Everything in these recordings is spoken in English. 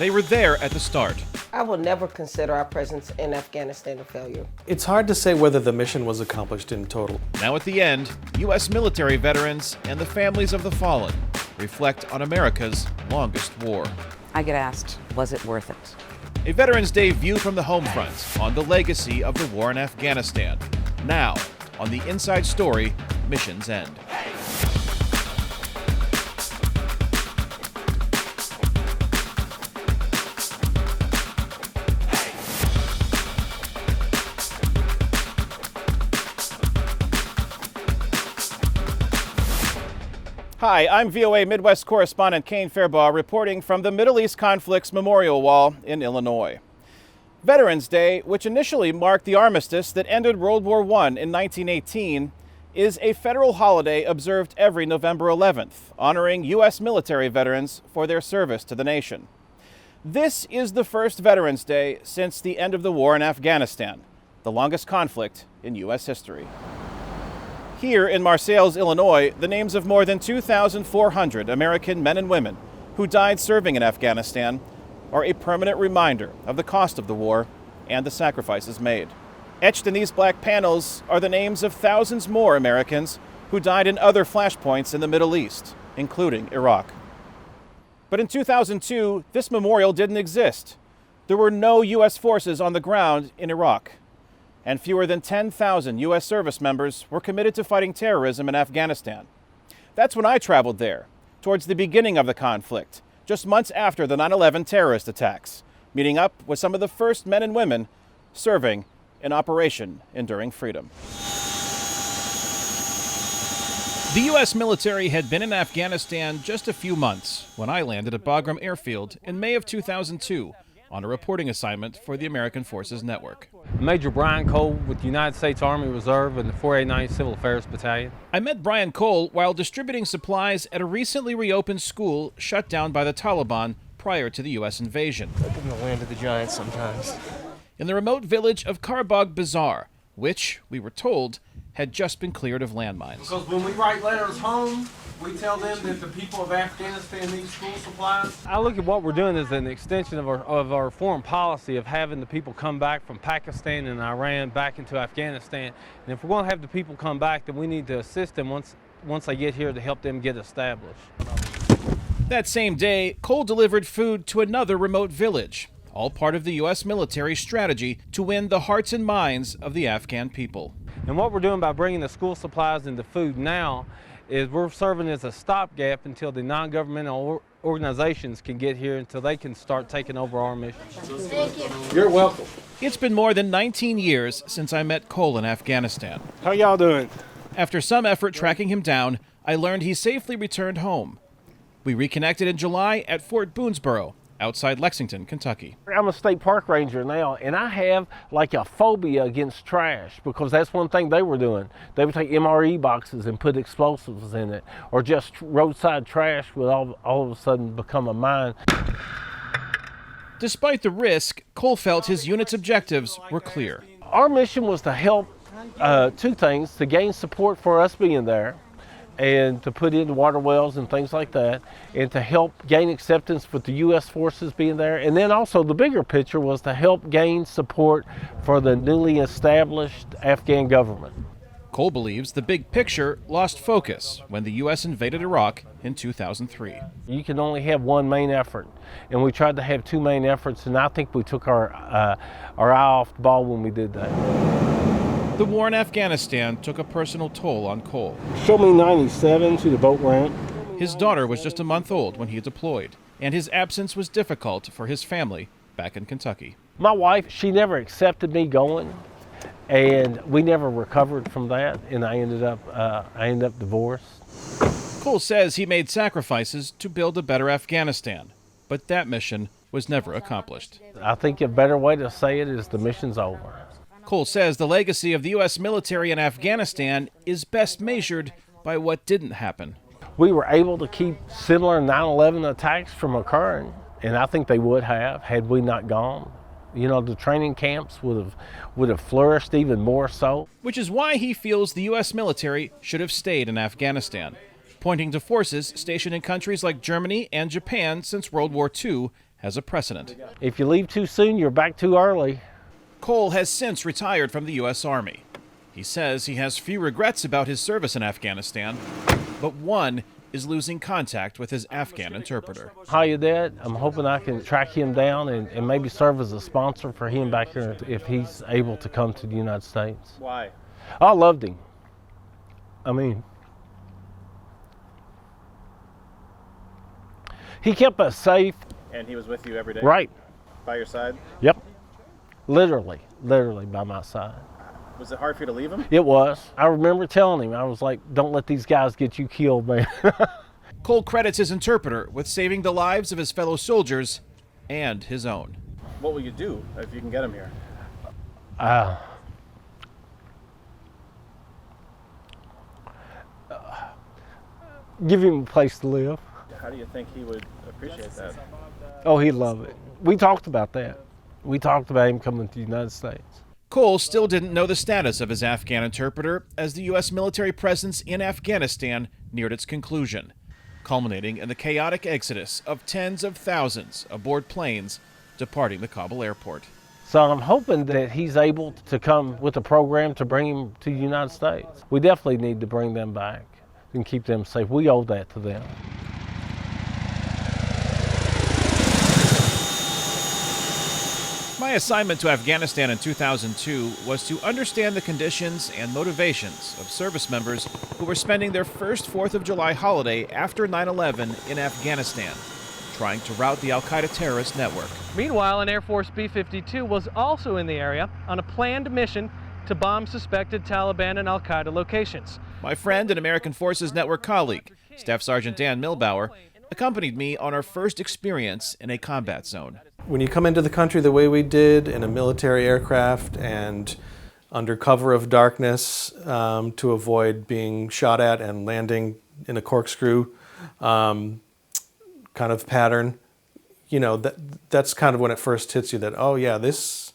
They were there at the start. I will never consider our presence in Afghanistan a failure. It's hard to say whether the mission was accomplished in total. Now at the end, U.S. military veterans and the families of the fallen reflect on America's longest war. I get asked, was it worth it? A Veterans Day view from the home front on the legacy of the war in Afghanistan. Now, on the Inside Story, Mission's End. Hi, I'm VOA Midwest correspondent Kane Fairbaugh reporting from the Middle East Conflicts Memorial Wall in Illinois. Veterans Day, which initially marked the armistice that ended World War I in 1918, is a federal holiday observed every November 11th, honoring U.S. military veterans for their service to the nation. This is the first Veterans Day since the end of the war in Afghanistan, the longest conflict in U.S. history. Here in Marseilles, Illinois, the names of more than 2,400 American men and women who died serving in Afghanistan are a permanent reminder of the cost of the war and the sacrifices made. Etched in these black panels are the names of thousands more Americans who died in other flashpoints in the Middle East, including Iraq. But in 2002, this memorial didn't exist. There were no U.S. forces on the ground in Iraq, and fewer than 10,000 U.S. service members were committed to fighting terrorism in Afghanistan. That's when I traveled there, towards the beginning of the conflict, just months after the 9/11 terrorist attacks, meeting up with some of the first men and women serving in Operation Enduring Freedom. The U.S. military had been in Afghanistan just a few months when I landed at Bagram Airfield in May of 2002 on a reporting assignment for the American Forces Network. Major Brian Cole with the United States Army Reserve and the 489 Civil Affairs Battalion. I met Brian Cole while distributing supplies at a recently reopened school shut down by the Taliban prior to the U.S. invasion. Welcome to the land of the giants sometimes. In the remote village of Karbagh Bazaar, which, we were told, had just been cleared of landmines. Because when we write letters home, we tell them that the people of Afghanistan need school supplies. I look at what we're doing as an extension of our foreign policy of having the people come back from Pakistan and Iran back into Afghanistan. And if we're going to have the people come back, then we need to assist them once they get here to help them get established. That same day, Cole delivered food to another remote village, all part of the U.S. military strategy to win the hearts and minds of the Afghan people. And what we're doing by bringing the school supplies and the food now is we're serving as a stopgap until the non-governmental organizations can get here, until they can start taking over our mission. Thank you. You're welcome. It's been more than 19 years since I met Cole in Afghanistan. How y'all doing? After some effort tracking him down, I learned he safely returned home. We reconnected in July at Fort Boonesboro, outside Lexington, Kentucky. I'm a state park ranger now, and I have like a phobia against trash, because that's one thing they were doing. They would take MRE boxes and put explosives in it, or just roadside trash would all of a sudden become a mine. Despite the risk, Cole felt his unit's objectives were clear. Our mission was to help two things: to gain support for us being there, and to put in water wells and things like that, and to help gain acceptance with the U.S. forces being there. And then also the bigger picture was to help gain support for the newly established Afghan government. Cole believes the big picture lost focus when the U.S. invaded Iraq in 2003. You can only have one main effort, and we tried to have two main efforts, and I think we took our eye off the ball when we did that. The war in Afghanistan took a personal toll on Cole. Show me 97 to the boat ramp. His daughter was just a month old when he deployed, and his absence was difficult for his family back in Kentucky. My wife, she never accepted me going, and we never recovered from that, and I ended up divorced. Cole says he made sacrifices to build a better Afghanistan, but that mission was never accomplished. I think a better way to say it is the mission's over. Cole says the legacy of the U.S. military in Afghanistan is best measured by what didn't happen. We were able to keep similar 9/11 attacks from occurring, and I think they would have had we not gone. You know, the training camps would have flourished even more so. Which is why he feels the U.S. military should have stayed in Afghanistan, pointing to forces stationed in countries like Germany and Japan since World War II has a precedent. If you leave too soon, you're back too early. Cole has since retired from the U.S. Army. He says he has few regrets about his service in Afghanistan, but one is losing contact with his Afghan interpreter. Hiya, Dad. I'm hoping I can track him down and maybe serve as a sponsor for him back here if he's able to come to the United States. Why? I loved him. I mean, he kept us safe. And he was with you every day? Right. By your side? Yep. Literally by my side. Was it hard for you to leave him? It was. I remember telling him, I was like, don't let these guys get you killed, man. Cole credits his interpreter with saving the lives of his fellow soldiers and his own. What will you do if you can get him here? Give him a place to live. How do you think he would appreciate that? Oh, he'd love it. We talked about that. We talked about him coming to the United States. Cole still didn't know the status of his Afghan interpreter as the U.S. military presence in Afghanistan neared its conclusion, culminating in the chaotic exodus of tens of thousands aboard planes departing the Kabul airport. So I'm hoping that he's able to come with a program to bring him to the United States. We definitely need to bring them back and keep them safe. We owe that to them. My assignment to Afghanistan in 2002 was to understand the conditions and motivations of service members who were spending their first 4th of July holiday after 9/11 in Afghanistan, trying to rout the al-Qaeda terrorist network. Meanwhile, an Air Force B-52 was also in the area on a planned mission to bomb suspected Taliban and al-Qaeda locations. My friend and American Forces Network colleague, Staff Sergeant Dan Milbauer, accompanied me on our first experience in a combat zone. When you come into the country the way we did in a military aircraft and under cover of darkness to avoid being shot at and landing in a corkscrew kind of pattern, you know, that's kind of when it first hits you that, oh yeah, this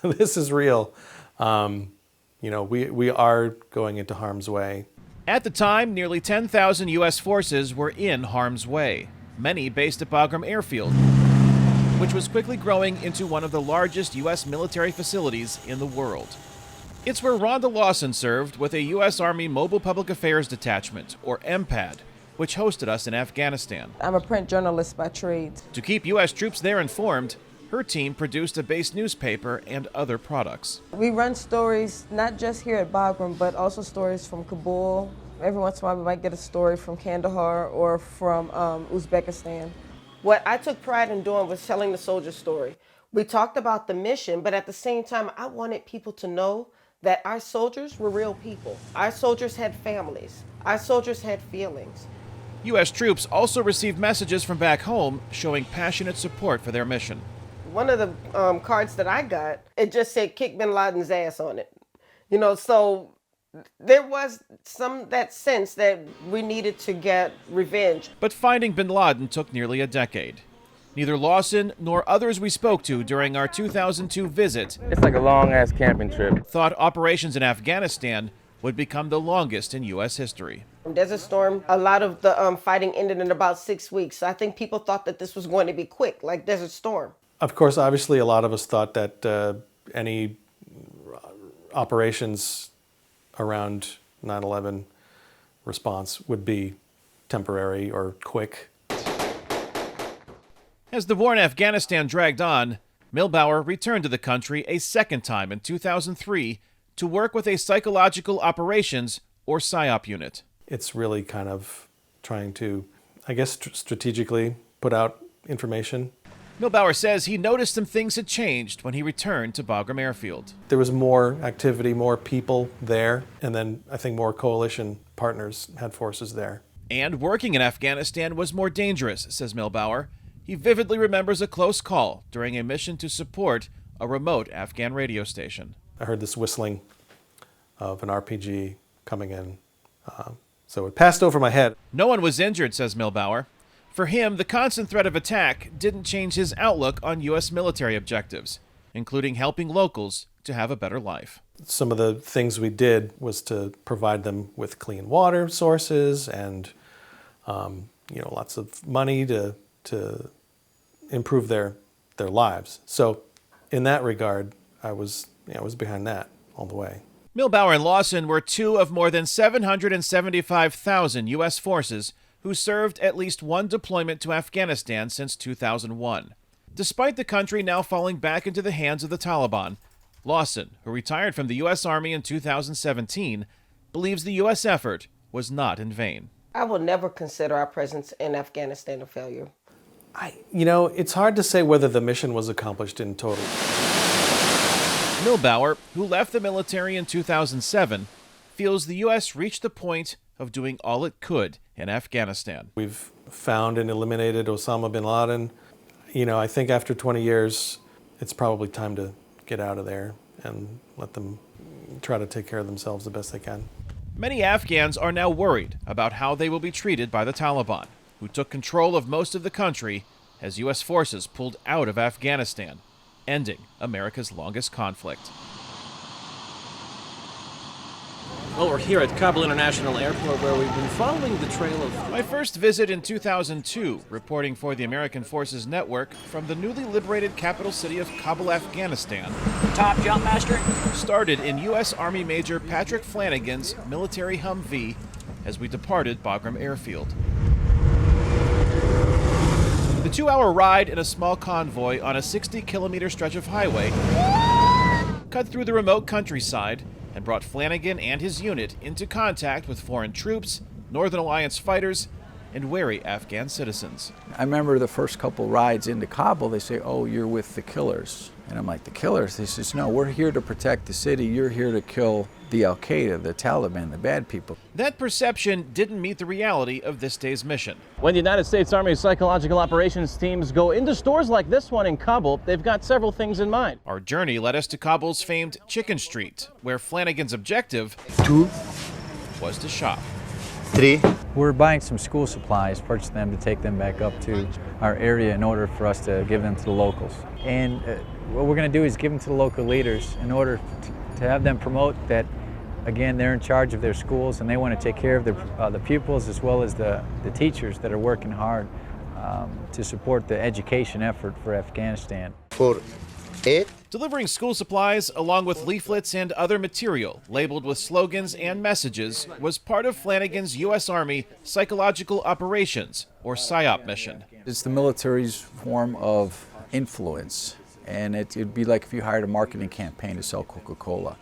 is real. You know, we are going into harm's way. At the time, nearly 10,000 U.S. forces were in harm's way, many based at Bagram Airfield, which was quickly growing into one of the largest U.S. military facilities in the world. It's where Rhonda Lawson served with a U.S. Army Mobile Public Affairs Detachment, or MPAD, which hosted us in Afghanistan. I'm a print journalist by trade. To keep U.S. troops there informed, her team produced a base newspaper and other products. We run stories not just here at Bagram, but also stories from Kabul. Every once in a while we might get a story from Kandahar or from Uzbekistan. What I took pride in doing was telling the soldier story. We talked about the mission, but at the same time, I wanted people to know that our soldiers were real people. Our soldiers had families. Our soldiers had feelings. U.S. troops also received messages from back home showing passionate support for their mission. One of the cards that I got, it just said kick bin Laden's ass on it. You know, so there was that sense that we needed to get revenge. But finding bin Laden took nearly a decade. Neither Lawson nor others we spoke to during our 2002 visit It's like a long-ass camping trip. thought operations in Afghanistan would become the longest in U.S. history. Desert Storm, a lot of the fighting ended in about 6 weeks. So I think people thought that this was going to be quick, like Desert Storm. Of course, obviously, a lot of us thought that any operations around 9/11 response would be temporary or quick. As the war in Afghanistan dragged on, Milbauer returned to the country a second time in 2003 to work with a psychological operations or PSYOP unit. It's really kind of trying to, I guess, strategically put out information. Milbauer says he noticed some things had changed when he returned to Bagram Airfield. There was more activity, more people there, and then I think more coalition partners had forces there. And working in Afghanistan was more dangerous, says Milbauer. He vividly remembers a close call during a mission to support a remote Afghan radio station. I heard this whistling of an RPG coming in, so it passed over my head. No one was injured, says Milbauer. For him, the constant threat of attack didn't change his outlook on U.S. military objectives, including helping locals to have a better life. Some of the things we did was to provide them with clean water sources and lots of money to improve their lives. So in that regard, I was behind that all the way. Milbauer and Lawson were two of more than 775,000 U.S. forces who served at least one deployment to Afghanistan since 2001. Despite the country now falling back into the hands of the Taliban, Lawson, who retired from the U.S. Army in 2017, believes the U.S. effort was not in vain. I will never consider our presence in Afghanistan a failure. It's hard to say whether the mission was accomplished in total. Milbauer, who left the military in 2007, feels the U.S. reached the point of doing all it could in Afghanistan. We've found and eliminated Osama bin Laden. I think after 20 years, it's probably time to get out of there and let them try to take care of themselves the best they can. Many Afghans are now worried about how they will be treated by the Taliban, who took control of most of the country as U.S. forces pulled out of Afghanistan, ending America's longest conflict. Well, we're here at Kabul International Airport, where we've been following the trail of... My first visit in 2002, reporting for the American Forces Network from the newly liberated capital city of Kabul, Afghanistan. Top jump master. Started in U.S. Army Major Patrick Flanagan's military Humvee as we departed Bagram Airfield. The 2-hour ride in a small convoy on a 60-kilometer stretch of highway cut through the remote countryside and brought Flanagan and his unit into contact with foreign troops, Northern Alliance fighters, and wary Afghan citizens. I remember the first couple rides into Kabul, they say, "Oh, you're with the killers." And I'm like, "The killers?" They says, "No, we're here to protect the city. You're here to kill the Al-Qaeda, the Taliban, the bad people." That perception didn't meet the reality of this day's mission. When the United States Army Psychological Operations teams go into stores like this one in Kabul, they've got several things in mind. Our journey led us to Kabul's famed Chicken Street, where Flanagan's objective 2, was to shop. 3. We're buying some school supplies, purchasing them to take them back up to our area in order for us to give them to the locals. And what we're going to do is give them to the local leaders in order to have them promote that, again, they're in charge of their schools and they want to take care of the pupils as well as the teachers that are working hard to support the education effort for Afghanistan. 4, 8. Delivering school supplies along with leaflets and other material labeled with slogans and messages was part of Flanagan's U.S. Army Psychological Operations, or PSYOP mission. It's the military's form of influence, and it'd be like if you hired a marketing campaign to sell Coca-Cola.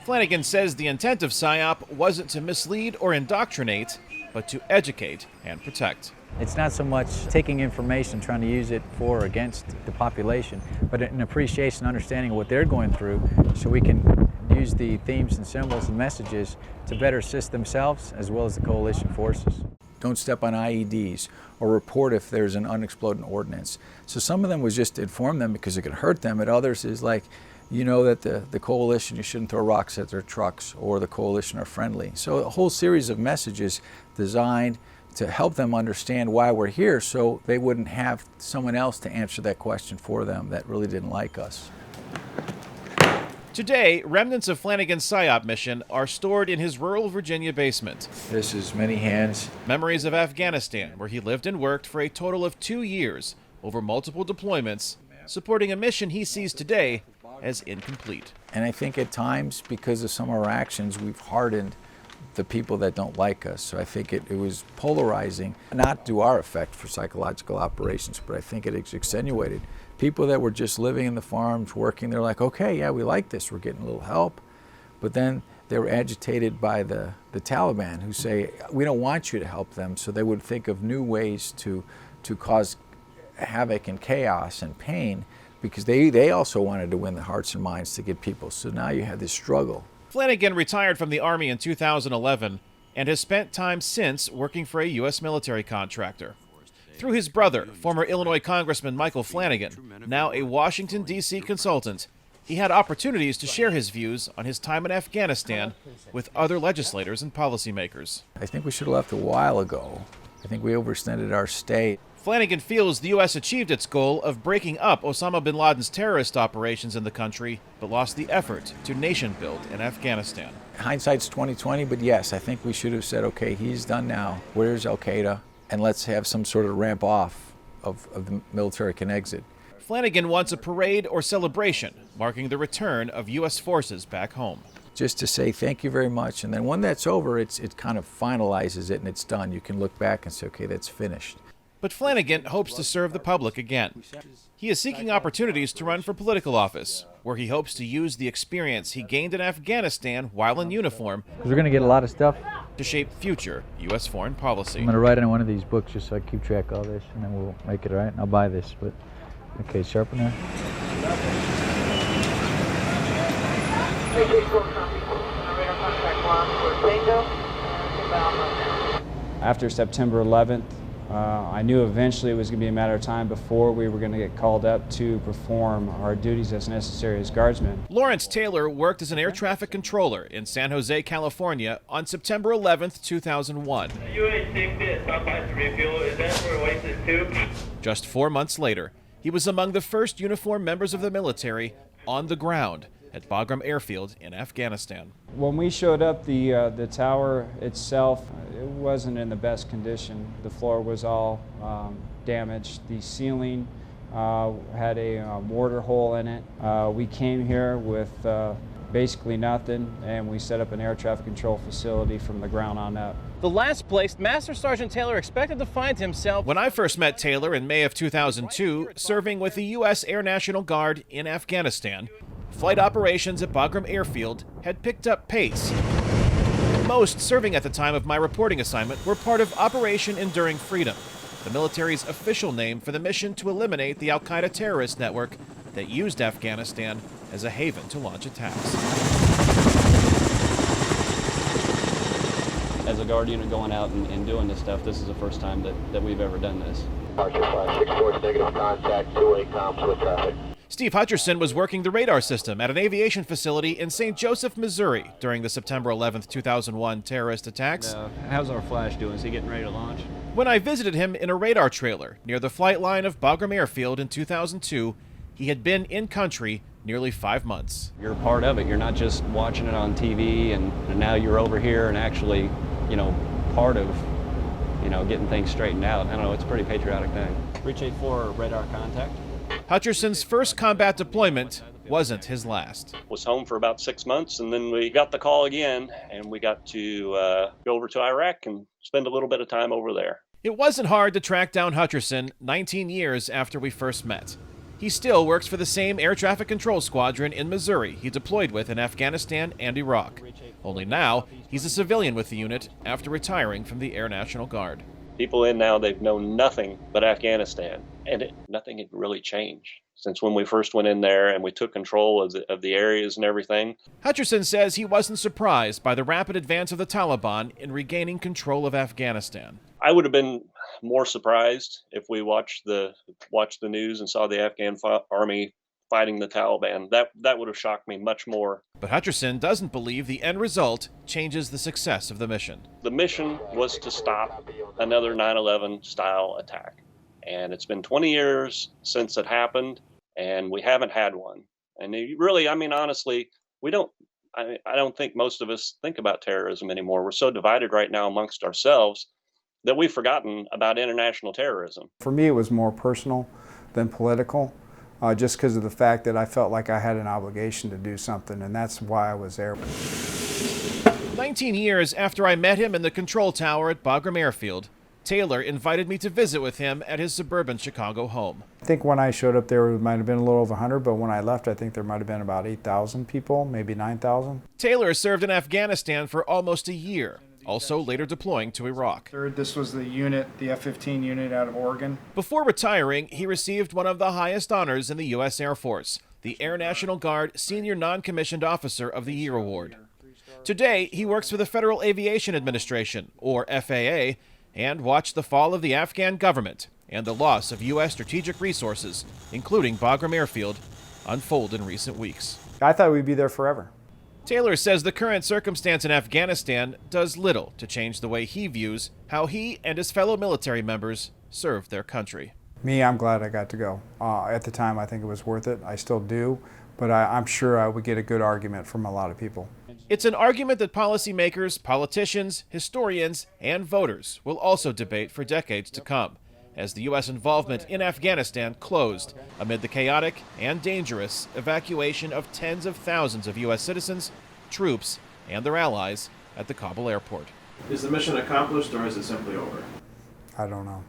Flanagan says the intent of PSYOP wasn't to mislead or indoctrinate, but to educate and protect. It's not so much taking information, trying to use it for or against the population, but an appreciation, understanding of what they're going through, so we can use the themes and symbols and messages to better assist themselves as well as the coalition forces. Don't step on IEDs or report if there's an unexploded ordnance. So some of them was just to inform them because it could hurt them, and others is like, you know that the coalition, you shouldn't throw rocks at their trucks, or the coalition are friendly. So a whole series of messages designed to help them understand why we're here, so they wouldn't have someone else to answer that question for them that really didn't like us. Today, remnants of Flanagan's PSYOP mission are stored in his rural Virginia basement. This is many hands. Memories of Afghanistan, where he lived and worked for a total of 2 years over multiple deployments, supporting a mission he sees today as incomplete. And I think at times, because of some of our actions, we've hardened the people that don't like us. So I think it was polarizing, not to our effect for psychological operations, but I think it extenuated. People that were just living in the farms, working, they're like, okay, yeah, we like this, we're getting a little help. But then they were agitated by the Taliban, who say, we don't want you to help them. So they would think of new ways to cause havoc and chaos and pain, because they also wanted to win the hearts and minds to get people. So now you have this struggle. Flanagan retired from the Army in 2011 and has spent time since working for a U.S. military contractor. Through his brother, former Illinois Congressman Michael Flanagan, now a Washington, D.C. consultant, he had opportunities to share his views on his time in Afghanistan with other legislators and policymakers. I think we should have left a while ago. I think we overextended our stay. Flanagan feels the U.S. achieved its goal of breaking up Osama bin Laden's terrorist operations in the country, but lost the effort to nation build in Afghanistan. Hindsight's 20/20, but yes, I think we should have said, okay, he's done now. Where's Al-Qaeda? And let's have some sort of ramp off the military can exit. Flanagan wants a parade or celebration marking the return of U.S. forces back home. Just to say thank you very much, and then when that's over, it kind of finalizes it and it's done. You can look back and say, okay, that's finished. But Flanagan hopes to serve the public again. He is seeking opportunities to run for political office, where he hopes to use the experience he gained in Afghanistan while in uniform We're going to get a lot of stuff. to shape future U.S. foreign policy. I'm going to write it in one of these books just so I keep track of all this, and then we'll make it right. And I'll buy this, but okay, sharpen there. After September 11th, I knew eventually it was going to be a matter of time before we were going to get called up to perform our duties as necessary as guardsmen. Lawrence Taylor worked as an air traffic controller in San Jose, California on September 11th, 2001. Just 4 months later, he was among the first uniformed members of the military on the ground at Bagram Airfield in Afghanistan. When we showed up, the tower itself, it wasn't in the best condition. The floor was all damaged. The ceiling had a mortar hole in it. We came here with basically nothing, and we set up an air traffic control facility from the ground on up. The last place Master Sergeant Taylor expected to find himself. When I first met Taylor in May of 2002, serving with the U.S. Air National Guard in Afghanistan, flight operations at Bagram Airfield had picked up pace. Most serving at the time of my reporting assignment were part of Operation Enduring Freedom, the military's official name for the mission to eliminate the al-Qaeda terrorist network that used Afghanistan as a haven to launch attacks. As a guard unit going out and doing this stuff, this is the first time that we've ever done this. Archer 564, negative contact, 2-way comms with traffic. Steve Hutcherson was working the radar system at an aviation facility in St. Joseph, Missouri during the September 11th, 2001 terrorist attacks. How's our flash doing? Is he getting ready to launch? When I visited him in a radar trailer near the flight line of Bagram Airfield in 2002, he had been in country nearly 5 months. You're a part of it. You're not just watching it on TV and now you're over here and actually, part of, getting things straightened out. I don't know, it's a pretty patriotic thing. Reach 84 radar contact. Hutcherson's first combat deployment wasn't his last. Was home for about 6 months, and then we got the call again, and we got to go over to Iraq and spend a little bit of time over there. It wasn't hard to track down Hutcherson 19 years after we first met. He still works for the same air traffic control squadron in Missouri he deployed with in Afghanistan and Iraq. Only now, he's a civilian with the unit after retiring from the Air National Guard. People in now, they've known nothing but Afghanistan, and nothing had really changed since when we first went in there and we took control of the areas and everything. Hutcherson says he wasn't surprised by the rapid advance of the Taliban in regaining control of Afghanistan. I would have been more surprised if we watched the news and saw the Afghan army fighting the Taliban. That would have shocked me much more. But Hutcherson doesn't believe the end result changes the success of the mission. The mission was to stop another 9/11 style attack. And it's been 20 years since it happened, and we haven't had one. And really, honestly, I don't think most of us think about terrorism anymore. We're so divided right now amongst ourselves that we've forgotten about international terrorism. For me, it was more personal than political. Just because of the fact that I felt like I had an obligation to do something, and that's why I was there. 19 years after I met him in the control tower at Bagram Airfield, Taylor invited me to visit with him at his suburban Chicago home. I think when I showed up there, might have been a little over 100, but when I left, I think there might have been about 8,000 people, maybe 9,000. Taylor served in Afghanistan for almost a year, also later deploying to Iraq. This was the unit, the F-15 unit out of Oregon. Before retiring, he received one of the highest honors in the U.S. Air Force, the Air National Guard Senior Non-Commissioned Officer of the Year Award. Today, he works for the Federal Aviation Administration, or FAA, and watched the fall of the Afghan government and the loss of U.S. strategic resources, including Bagram Airfield, unfold in recent weeks. I thought we'd be there forever. Taylor says the current circumstance in Afghanistan does little to change the way he views how he and his fellow military members served their country. Me, I'm glad I got to go. At the time, I think it was worth it. I still do, but I'm sure I would get a good argument from a lot of people. It's an argument that policymakers, politicians, historians, and voters will also debate for decades to come, as the U.S. involvement in Afghanistan closed amid the chaotic and dangerous evacuation of tens of thousands of U.S. citizens, troops, and their allies at the Kabul airport. Is the mission accomplished, or is it simply over? I don't know.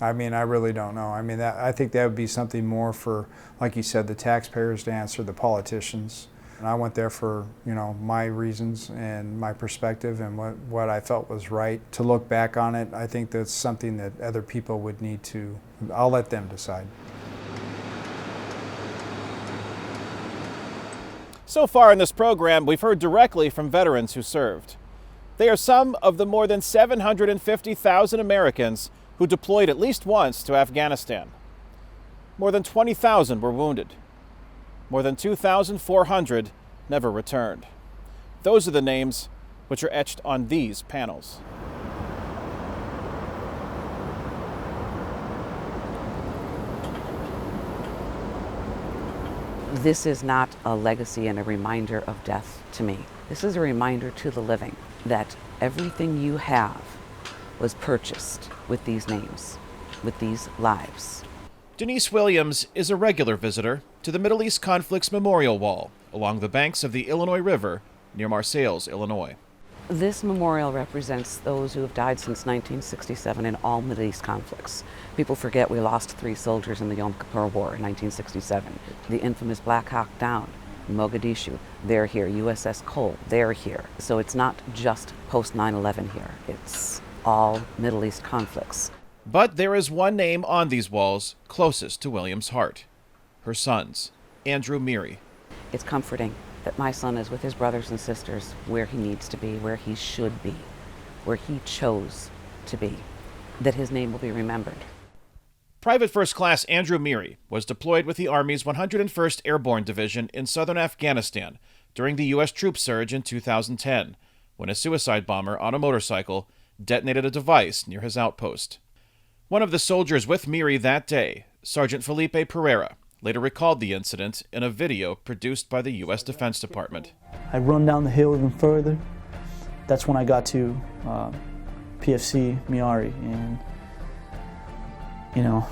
I mean, I really don't know. I mean, I think that would be something more for, like you said, the taxpayers to answer, the politicians. And I went there for, my reasons and my perspective and what I felt was right. To look back on it, I think that's something that other people would need to, I'll let them decide. So far in this program, we've heard directly from veterans who served. They are some of the more than 750,000 Americans who deployed at least once to Afghanistan. More than 20,000 were wounded. More than 2,400 never returned. Those are the names which are etched on these panels. This is not a legacy and a reminder of death to me. This is a reminder to the living that everything you have was purchased with these names, with these lives. Denise Williams is a regular visitor to the Middle East Conflicts Memorial Wall along the banks of the Illinois River near Marseilles, Illinois. This memorial represents those who have died since 1967 in all Middle East conflicts. People forget we lost 3 soldiers in the Yom Kippur War in 1967. The infamous Black Hawk Down in Mogadishu, they're here. USS Cole, they're here. So it's not just post 9/11 here. It's all Middle East conflicts. But there is one name on these walls closest to Williams' heart. Her son's, Andrew Meary. It's comforting that my son is with his brothers and sisters where he needs to be, where he should be, where he chose to be, that his name will be remembered. Private First Class Andrew Meary was deployed with the Army's 101st Airborne Division in southern Afghanistan during the U.S. troop surge in 2010, when a suicide bomber on a motorcycle detonated a device near his outpost. One of the soldiers with Meary that day, Sergeant Felipe Pereira, later recalled the incident in a video produced by the U.S. Defense Department. I run down the hill even further. That's when I got to PFC Miari, and the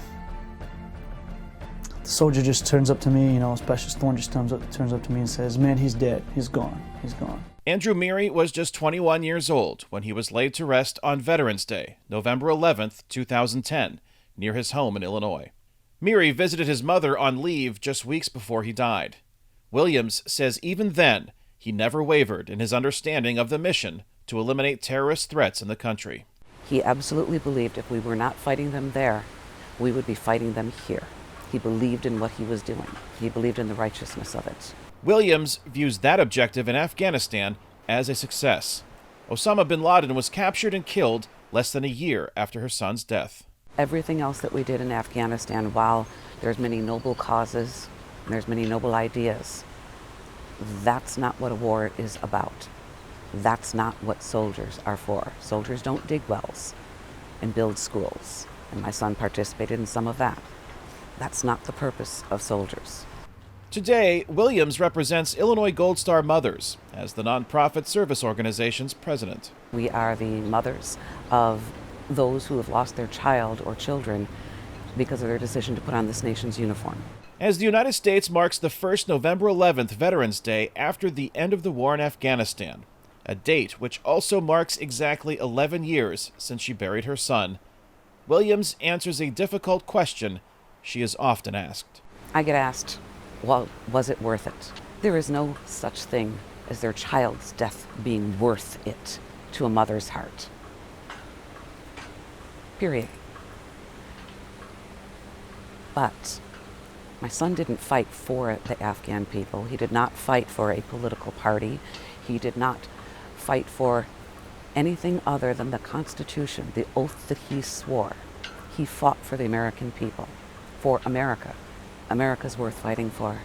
soldier just turns up to me, Specialist Thorne just turns up to me and says, "Man, he's dead. He's gone. He's gone." Andrew Meary was just 21 years old when he was laid to rest on Veterans Day, November 11th, 2010, near his home in Illinois. Meary visited his mother on leave just weeks before he died. Williams says even then, he never wavered in his understanding of the mission to eliminate terrorist threats in the country. He absolutely believed if we were not fighting them there, we would be fighting them here. He believed in what he was doing. He believed in the righteousness of it. Williams views that objective in Afghanistan as a success. Osama bin Laden was captured and killed less than a year after her son's death. Everything else that we did in Afghanistan, while there's many noble causes, there's many noble ideas, that's not what a war is about. That's not what soldiers are for. Soldiers don't dig wells and build schools, and my son participated in some of that. That's not the purpose of soldiers. Today, Williams represents Illinois Gold Star Mothers as the nonprofit service organization's president. We are the mothers of those who have lost their child or children because of their decision to put on this nation's uniform. As the United States marks the first November 11th Veterans Day after the end of the war in Afghanistan, a date which also marks exactly 11 years since she buried her son, Williams answers a difficult question she is often asked. I get asked, well, was it worth it? There is no such thing as their child's death being worth it to a mother's heart. Period. But my son didn't fight for the Afghan people. He did not fight for a political party. He did not fight for anything other than the Constitution, the oath that he swore. He fought for the American people, for America. America's worth fighting for.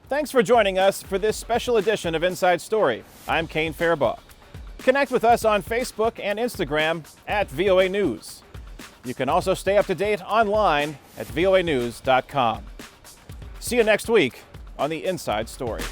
Thanks for joining us for this special edition of Inside Story. I'm Kane Fairbaugh. Connect with us on Facebook and Instagram at VOA News. You can also stay up to date online at voanews.com. See you next week on the Inside Story.